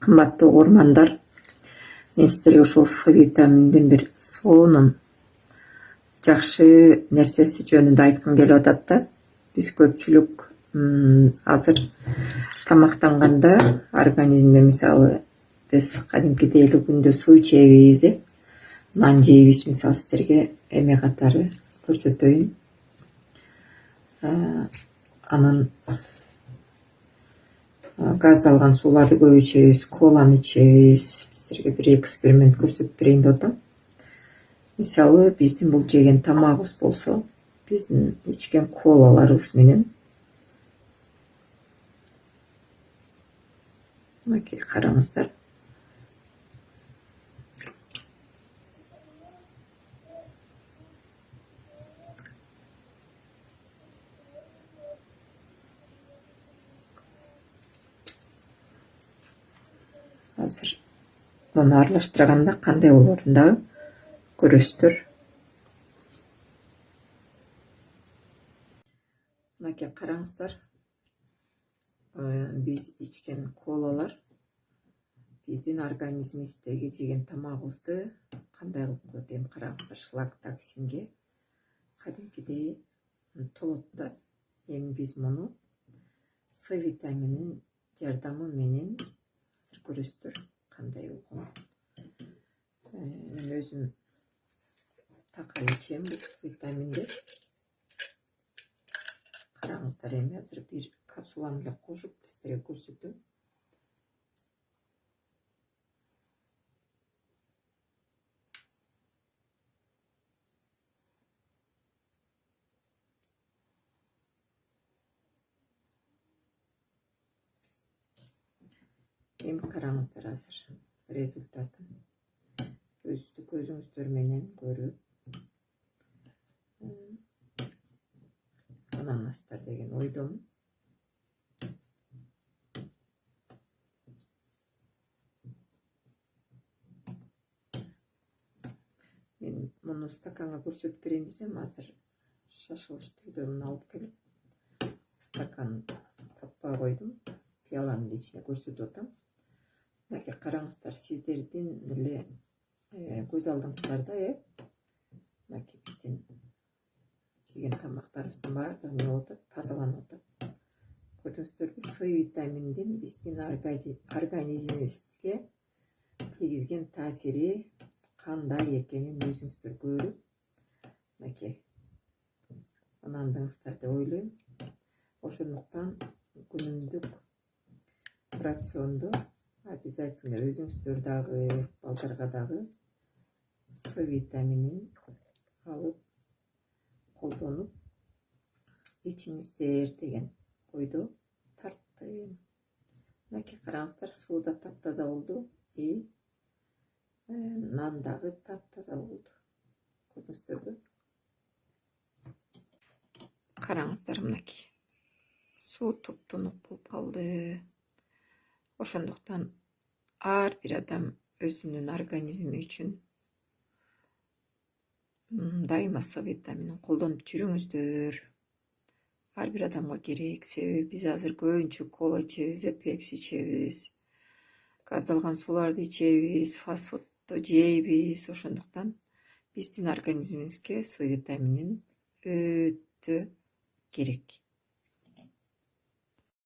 Кымбаттуу угармандар, мен сиздерге ушул С витаминдин бир сонун жакшы нерсеси жөнүндө айткым келип атат да. Биз көпчүлүк азыр тамактанганда организмде мисалы биз кадимкидей эле күндө суу ичебиз, нан жейбиз. Мисалы сиздерге эме катары көрсөтөйүн. Анан газдалган сууларды көп ичебиз, коланы ичебиз. Сиздерге бир эксперимент көрсөтүп берейин деп атам. Мисалы биздин бул жеген тамагыбыз болсо, биздин ичкен колаларыбыз менен мынакей караңыздар. Азыр муну аралаштырганда кандай болорун дагы көрөсүздөр. Мынакей караңыздар. Биз ичкен колалар биздин организмибиздеги жеген тамагыбызды кандай кылып коет? Эми караңыздар, шлак токсинге кадимкидей толот да. Эми биз муну С витамининин жардамы менен азыр көрөсүздөр кандай болгонун. Мен өзүм такай ичем бул витаминди. Караңыздар, эми азыр бир капсуланы эле кошуп сиздерге көрсөтөм. Эми караңыздар азыр результатын көзүңүздөр менен көрүп. Ананастар деген ойдомун. Мен муну стаканга көрсөтүп берейин десем, азыр шашылыш түрдө муну алып келип стакан таппай койдум. Пияланын ичине көрсөтүп атам. Мынакей караңыздар, сиздердин эле көз алдыңыздарда, мынакей биздин жеген тамактарыбыздын баардыгы эмне болуп атат? Тазаланып атат. Көрдүңүздөрбү? С витаминдин биздин организмибизге тийгизген таасири кандай экенин өзүңүздөр көрүп, мынакей ынандыңыздар деп ойлойм. Ошондуктан күнүмдүк рациондо обязательно өзүңүздөр дагы, балдарга дагы С витаминин алып колдонуп ичиңиздер деген ойдо тарттым. Мынакей караңыздар, суу да таптаза болду, нан дагы таптаза болду. Көрдүңүздөрбү? Караңыздар, мынакей суу туп-тунук болуп калды. Ошондуктан ар бир адам өзүнүн организми үчүн дайыма С витаминин колдонуп жүрүңүздөр. Ар бир адамга керек. Себеби биз азыр көбүнчө кола ичебиз, пепси ичебиз, газдалган сууларды ичебиз, фаст фудду жейбиз. Ошондуктан биздин организмибизге С витаминин өтө керек.